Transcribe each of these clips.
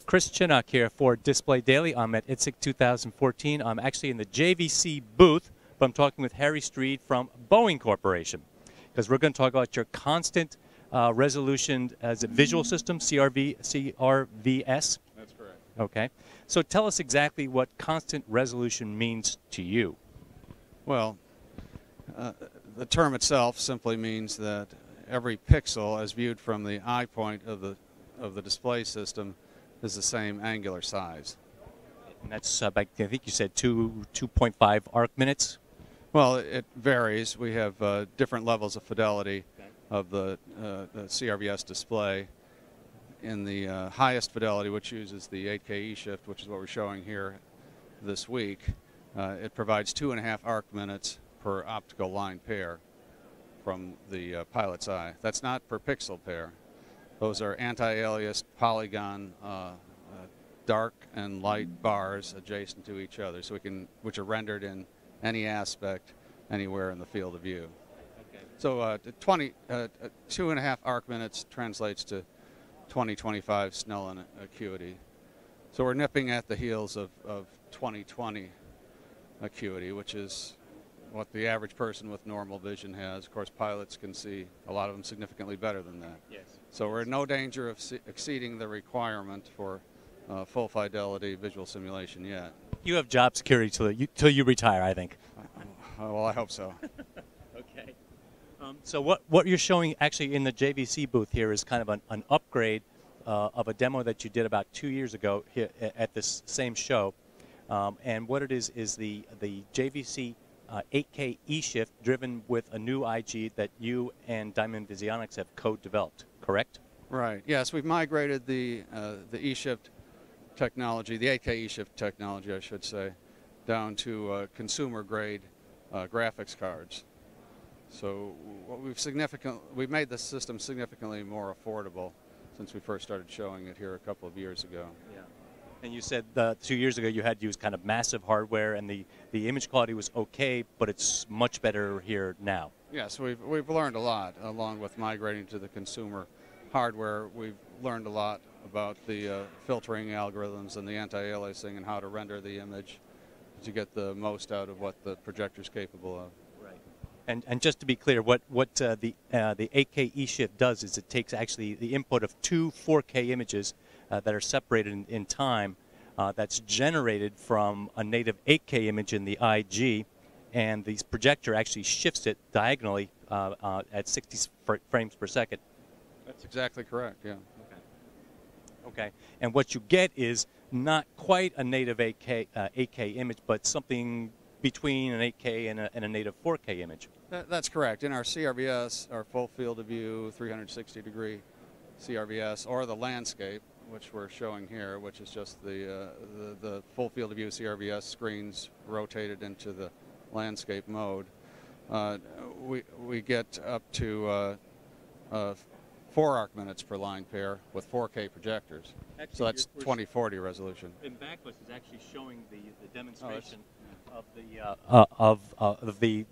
Chris Chinnock here for Display Daily. I'm at ITSEC 2014. I'm actually in the JVC booth, but I'm talking with Harry Streed from Boeing Corporation, because we're going to talk about your constant resolution as a visual system, CRVS. That's correct. Okay. So tell us exactly what constant resolution means to you. Well, the term itself simply means that every pixel, as viewed from the eye point of the display system, is the same angular size. And that's I think you said 2.5 arc minutes. Well, it varies. We have different levels of fidelity of the CRVS display. In the highest fidelity, which uses the 8K E-shift, which is what we're showing here this week, it provides 2.5 arc minutes per optical line pair from the pilot's eye. That's not per pixel pair. Those are anti-aliased polygon dark and light bars adjacent to each other, so which are rendered in any aspect anywhere in the field of view. Okay. So 2.5 arc minutes translates to 20-25 Snellen acuity. So we're nipping at the heels of 20/20 acuity, which is what the average person with normal vision has. Of course, pilots can see a lot of them significantly better than that. Yes. So we're in no danger of exceeding the requirement for full fidelity visual simulation yet. You have job security till you retire, I think. Well, I hope so. Okay. So what you're showing actually in the JVC booth here is kind of an upgrade of a demo that you did about 2 years ago here at this same show. And what it is the JVC 8K E-shift driven with a new IG that you and Diamond Visionics have co-developed, correct? Right. Yes, we've migrated the E-shift technology, the 8K E-shift technology, I should say, down to consumer-grade graphics cards. So what we've made the system significantly more affordable since we first started showing it here a couple of years ago. Yeah. And you said 2 years ago you had used kind of massive hardware, and the image quality was okay, but it's much better here now. Yes, we've learned a lot along with migrating to the consumer hardware. We've learned a lot about the filtering algorithms and the anti-aliasing and how to render the image to get the most out of what the projector is capable of. Right. And just to be clear, what the 8K E-shift does is it takes actually the input of two 4K images that are separated in time, that's generated from a native 8K image in the IG, and the projector actually shifts it diagonally at 60 frames per second. That's exactly correct, yeah. Okay. And what you get is not quite a native 8K image, but something between an 8K and a native 4K image. That's correct. In our CRVS, our full field of view, 360-degree CRVS, or the landscape, which we're showing here, which is just the full field of view CRVS screens rotated into the landscape mode, we get up to 4 arc minutes per line pair with 4K projectors. Actually, so that's 2040 resolution. In Backlist is actually showing the demonstration of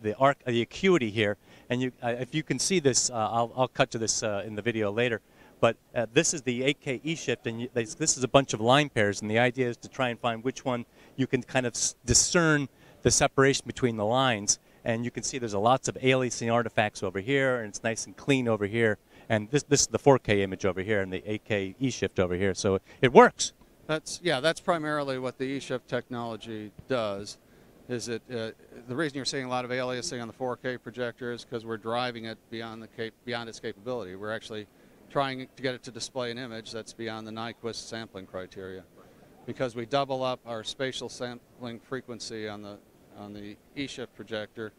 the acuity here, and if you can see this, I'll cut to this in the video later. But this is the 8K E-shift, and this is a bunch of line pairs, and the idea is to try and find which one you can kind of discern the separation between the lines. And you can see there's lots of aliasing artifacts over here, and it's nice and clean over here. And this is the 4K image over here, and the 8K E-shift over here. So it works. That's primarily what the E-shift technology does. Is the reason you're seeing a lot of aliasing on the 4K projector is because we're driving it beyond its capability. We're actually trying to get it to display an image that's beyond the Nyquist sampling criteria. Because we double up our spatial sampling frequency on the E-shift projector,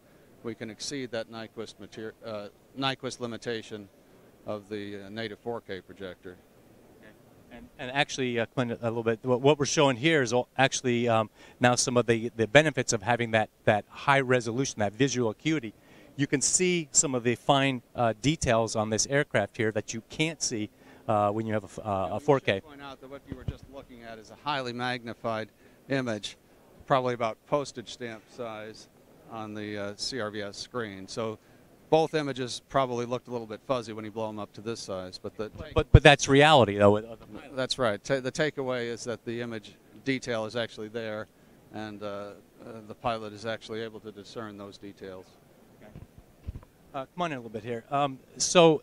we can exceed that Nyquist limitation of the native 4K projector. And actually, Clint, a little bit, what we're showing here is actually now some of the benefits of having that high resolution, that visual acuity. You can see some of the fine details on this aircraft here that you can't see when you have a 4K. I should point out that what you were just looking at is a highly magnified image, probably about postage stamp size on the CRVS screen. So both images probably looked a little bit fuzzy when you blow them up to this size, but But that's reality, though. that's right. The takeaway is that the image detail is actually there, and the pilot is actually able to discern those details. Come on in a little bit here. So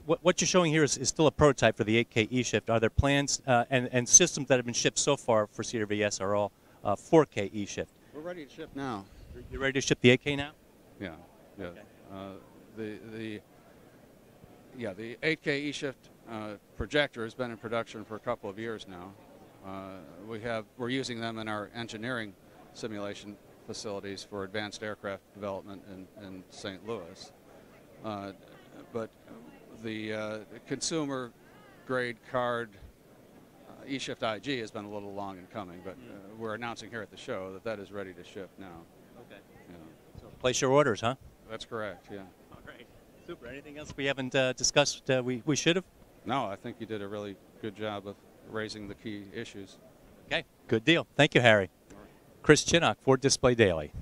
what you're showing here is still a prototype for the 8K E-Shift. Are there plans and systems that have been shipped so far for CRVS are all 4K E-Shift? We're ready to ship now. You're ready to ship the 8K now? Yeah. Yeah. Okay. The 8K E-Shift projector has been in production for a couple of years now. We're using them in our engineering simulation facilities for advanced aircraft development in St. Louis. But the consumer grade card E-Shift IG has been a little long in coming, but we're announcing here at the show that is ready to ship now. Okay. Yeah. So place your orders, huh? That's correct, yeah. All right. Super. Anything else we haven't discussed we should have? No, I think you did a really good job of raising the key issues. Okay. Good deal. Thank you, Harry. Chris Chinnock, Ford Display Daily.